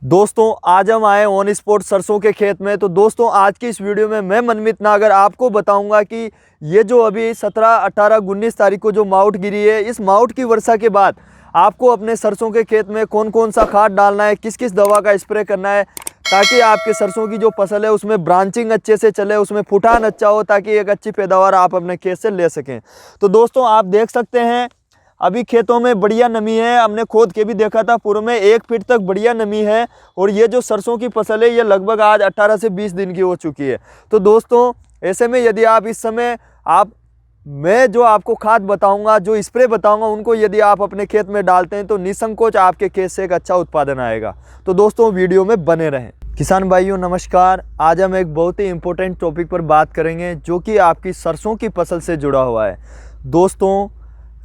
दोस्तों आज हम आए ऑन स्पॉट सरसों के खेत में। तो दोस्तों आज की इस वीडियो में मैं मनमित नागर आपको बताऊंगा कि ये जो अभी 17, 18, 19 तारीख को जो मावठ गिरी है, इस मावठ की वर्षा के बाद आपको अपने सरसों के खेत में कौन कौन सा खाद डालना है, किस किस दवा का स्प्रे करना है, ताकि आपके सरसों की जो फसल है उसमें ब्रांचिंग अच्छे से चले, उसमें फुटान अच्छा हो, ताकि एक अच्छी पैदावार आप अपने खेत से ले सकें। तो दोस्तों आप देख सकते हैं अभी खेतों में बढ़िया नमी है। हमने खोद के भी देखा था, पूर्व में 1 फीट तक बढ़िया नमी है। और ये जो सरसों की फसल है ये लगभग आज 18 से 20 दिन की हो चुकी है। तो दोस्तों ऐसे में यदि आप इस समय मैं जो आपको खाद बताऊंगा, जो स्प्रे बताऊंगा, उनको यदि आप अपने खेत में डालते हैं तो निसंकोच आपके खेत से एक अच्छा उत्पादन आएगा। तो दोस्तों वीडियो में बने रहें। किसान भाइयों नमस्कार। आज हम एक बहुत ही इम्पोर्टेंट टॉपिक पर बात करेंगे जो कि आपकी सरसों की फसल से जुड़ा हुआ है। दोस्तों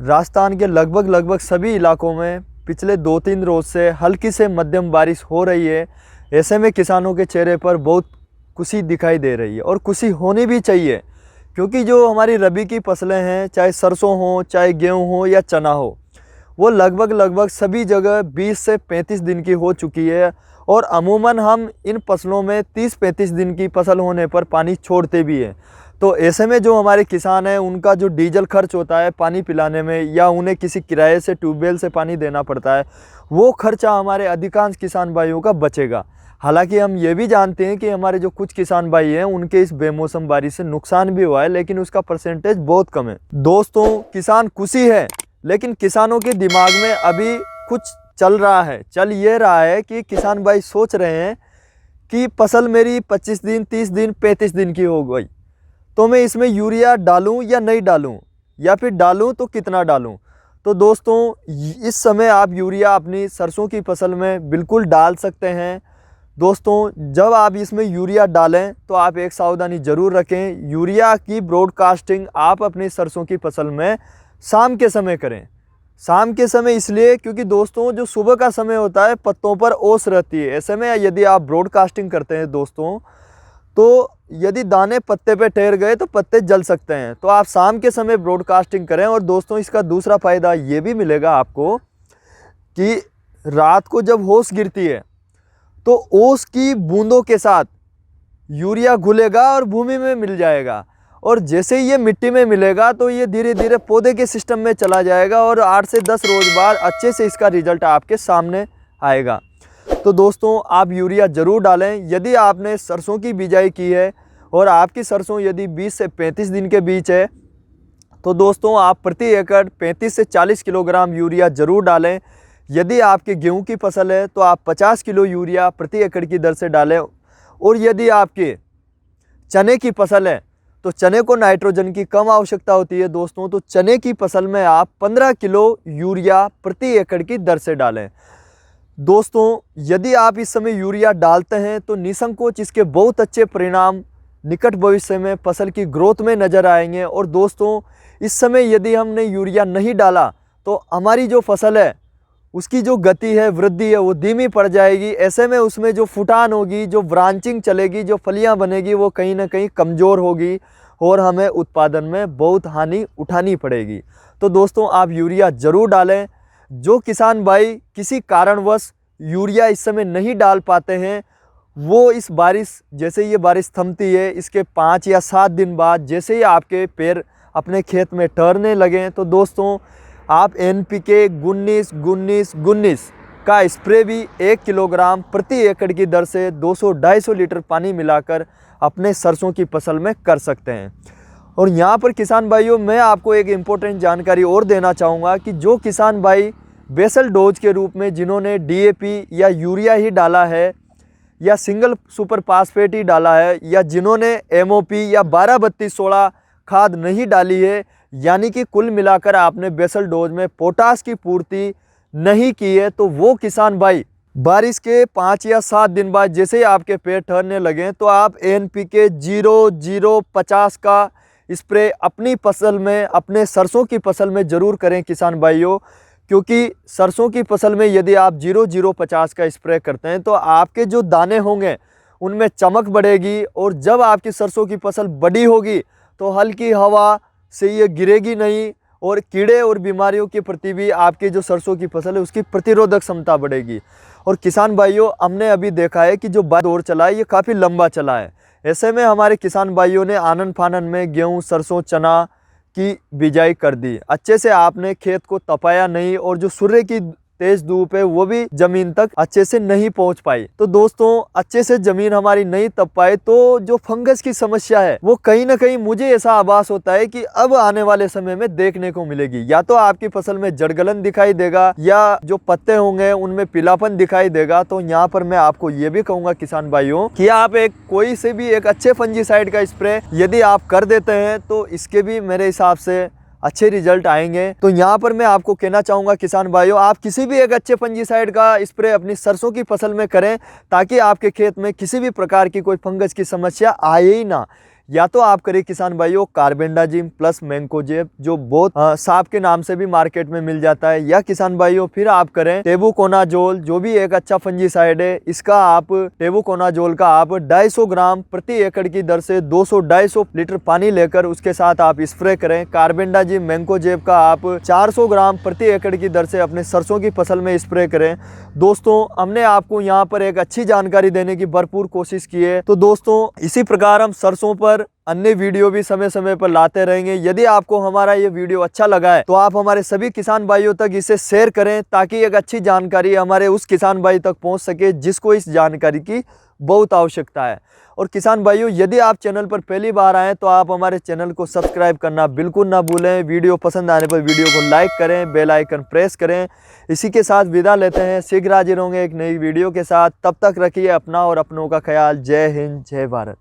राजस्थान के लगभग सभी इलाकों में पिछले 2-3 रोज़ से हल्की से मध्यम बारिश हो रही है। ऐसे में किसानों के चेहरे पर बहुत खुशी दिखाई दे रही है और खुशी होनी भी चाहिए, क्योंकि जो हमारी रबी की फसलें हैं, चाहे सरसों हो, चाहे गेहूं हो या चना हो, वो लगभग सभी जगह 20 से 35 दिन की हो चुकी है। और अमूमन हम इन फसलों में 30-35 दिन की फसल होने पर पानी छोड़ते भी हैं। तो ऐसे में जो हमारे किसान हैं उनका जो डीजल खर्च होता है पानी पिलाने में, या उन्हें किसी किराए से ट्यूबवेल से पानी देना पड़ता है, वो खर्चा हमारे अधिकांश किसान भाइयों का बचेगा। हालांकि हम ये भी जानते हैं कि हमारे जो कुछ किसान भाई हैं उनके इस बेमौसम बारिश से नुकसान भी हुआ है, लेकिन उसका परसेंटेज बहुत कम है। दोस्तों किसान खुशी है, लेकिन किसानों के दिमाग में अभी कुछ चल ये रहा है कि किसान भाई सोच रहे हैं कि फसल मेरी 25 दिन, 30 दिन, 35 दिन की हो गई, तो मैं इसमें यूरिया डालूं या नहीं डालूं, या फिर डालूं तो कितना डालूं। तो दोस्तों इस समय आप यूरिया अपनी सरसों की फसल में बिल्कुल डाल सकते हैं। दोस्तों जब आप इसमें यूरिया डालें तो आप एक सावधानी ज़रूर रखें। यूरिया की ब्रॉडकास्टिंग आप अपनी सरसों की फसल में शाम के समय करें। शाम के समय इसलिए क्योंकि दोस्तों जो सुबह का समय होता है पत्तों पर ओस रहती है। ऐसे में यदि आप ब्रॉडकास्टिंग करते हैं दोस्तों, तो यदि दाने पत्ते पे ठहर गए तो पत्ते जल सकते हैं। तो आप शाम के समय ब्रॉडकास्टिंग करें। और दोस्तों इसका दूसरा फ़ायदा ये भी मिलेगा आपको कि रात को जब ओस गिरती है तो ओस की बूंदों के साथ यूरिया घुलेगा और भूमि में मिल जाएगा। और जैसे ही ये मिट्टी में मिलेगा तो ये धीरे धीरे पौधे के सिस्टम में चला जाएगा और 8 से 10 रोज़ बाद अच्छे से इसका रिजल्ट आपके सामने आएगा। तो दोस्तों आप यूरिया ज़रूर डालें। यदि आपने सरसों की बिजाई की है और आपकी सरसों यदि 20 से 35 दिन के बीच है, तो दोस्तों आप प्रति एकड़ 35 से 40 किलोग्राम यूरिया ज़रूर डालें। यदि आपके गेहूं की फसल है तो आप 50 किलो यूरिया प्रति एकड़ की दर से डालें। और यदि आपके चने की फसल है तो चने को नाइट्रोजन की कम आवश्यकता होती है दोस्तों, तो चने की फसल में आप 15 किलो यूरिया प्रति एकड़ की दर से डालें। दोस्तों यदि आप इस समय यूरिया डालते हैं तो निसंकोच इसके बहुत अच्छे परिणाम निकट भविष्य में फसल की ग्रोथ में नज़र आएंगे। और दोस्तों इस समय यदि हमने यूरिया नहीं डाला तो हमारी जो फसल है उसकी जो गति है, वृद्धि है, वो धीमी पड़ जाएगी। ऐसे में उसमें जो फुटान होगी, जो ब्रांचिंग चलेगी, जो फलियां बनेगी, वो कहीं ना कहीं कमज़ोर होगी और हमें उत्पादन में बहुत हानि उठानी पड़ेगी। तो दोस्तों आप यूरिया ज़रूर डालें। जो किसान भाई किसी कारणवश यूरिया इस समय नहीं डाल पाते हैं, वो इस बारिश, जैसे ये बारिश थमती है इसके 5 या 7 दिन बाद जैसे ही आपके पैर अपने खेत में ठहरने लगें, तो दोस्तों आप NPK 19-19-19 का स्प्रे भी 1 किलोग्राम प्रति एकड़ की दर से 200-250 लीटर पानी मिलाकर अपने सरसों की फसल में कर सकते हैं। और यहाँ पर किसान भाइयों मैं आपको एक इम्पोर्टेंट जानकारी और देना चाहूँगा कि जो किसान भाई बेसल डोज के रूप में जिन्होंने DAP या यूरिया ही डाला है, या सिंगल सुपर फास्फेट ही डाला है, या जिन्होंने MOP या 12-32-16 खाद नहीं डाली है, यानी कि कुल मिलाकर आपने बेसल डोज में पोटास की पूर्ति नहीं की है, तो वो किसान भाई बारिश के 5 या 7 दिन बाद जैसे ही आपके पेड़ ठहरने लगें तो आप NPK 0050 का स्प्रे अपनी फसल में, अपने सरसों की फसल में ज़रूर करें किसान भाइयों। क्योंकि सरसों की फसल में यदि आप 0050 का स्प्रे करते हैं तो आपके जो दाने होंगे उनमें चमक बढ़ेगी। और जब आपकी सरसों की फसल बड़ी होगी तो हल्की हवा से ये गिरेगी नहीं और कीड़े और बीमारियों के प्रति भी आपके जो सरसों की फसल है उसकी प्रतिरोधक क्षमता बढ़ेगी। और किसान भाइयों, हमने अभी देखा है कि जो दौर चला है ये काफ़ी लंबा चला है। ऐसे में हमारे किसान भाइयों ने आनन फानन में गेहूँ, सरसों, चना की बिजाई कर दी। अच्छे से आपने खेत को तपाया नहीं और जो सूर्य की तेज धूप है वो भी जमीन तक अच्छे से नहीं पहुंच पाई। तो दोस्तों, अच्छे से जमीन हमारी नहीं तप पाए तो जो फंगस की समस्या है वो कहीं ना कहीं मुझे ऐसा आभास होता है कि अब आने वाले समय में देखने को मिलेगी। या तो आपकी फसल में जड़गलन दिखाई देगा या जो पत्ते होंगे उनमें पीलापन दिखाई देगा। तो यहाँ पर मैं आपको ये भी कहूंगा किसान भाइयों कि आप कोई से भी एक अच्छे फंजीसाइड का स्प्रे यदि आप कर देते हैं तो इसके भी मेरे हिसाब से अच्छे रिजल्ट आएंगे। तो यहाँ पर मैं आपको कहना चाहूँगा किसान भाइयों, आप किसी भी एक अच्छे फंजीसाइड का स्प्रे अपनी सरसों की फसल में करें ताकि आपके खेत में किसी भी प्रकार की कोई फंगस की समस्या आए ही ना। या तो आप करें किसान भाइयों कार्बेंडाजिम प्लस मैंकोजेब, जो बहुत सांप के नाम से भी मार्केट में मिल जाता है, या किसान भाइयों फिर आप करें टेबुकोनाजोल, जो भी एक अच्छा फंजीसाइड है। इसका आप टेबुकोनाजोल का आप 250 ग्राम प्रति एकड़ की दर से 200-250 लीटर पानी लेकर उसके साथ आप स्प्रे करें। कार्बेंडाजिम मैंकोजेब का आप 400 ग्राम प्रति एकड़ की दर से अपने सरसों की फसल में स्प्रे करें। दोस्तों, हमने आपको यहाँ पर एक अच्छी जानकारी देने की भरपूर कोशिश की है। तो दोस्तों, इसी प्रकार हम सरसों पर अन्य वीडियो भी समय समय पर लाते रहेंगे। यदि आपको हमारा ये वीडियो अच्छा लगा है तो आप हमारे सभी किसान भाइयों तक इसे शेयर करें ताकि एक अच्छी जानकारी हमारे उस किसान भाई तक पहुंच सके जिसको इस जानकारी की बहुत आवश्यकता है। और किसान भाइयों, यदि आप चैनल पर पहली बार आए तो आप हमारे चैनल को सब्सक्राइब करना बिल्कुल ना भूलें। वीडियो पसंद आने पर वीडियो को लाइक करें, बेल आइकन प्रेस करें। इसी के साथ विदा लेते हैं, शीघ्र हाजिर होंगे एक नई वीडियो के साथ। तब तक रखिए अपना और अपनों का ख्याल। जय हिंद, जय भारत।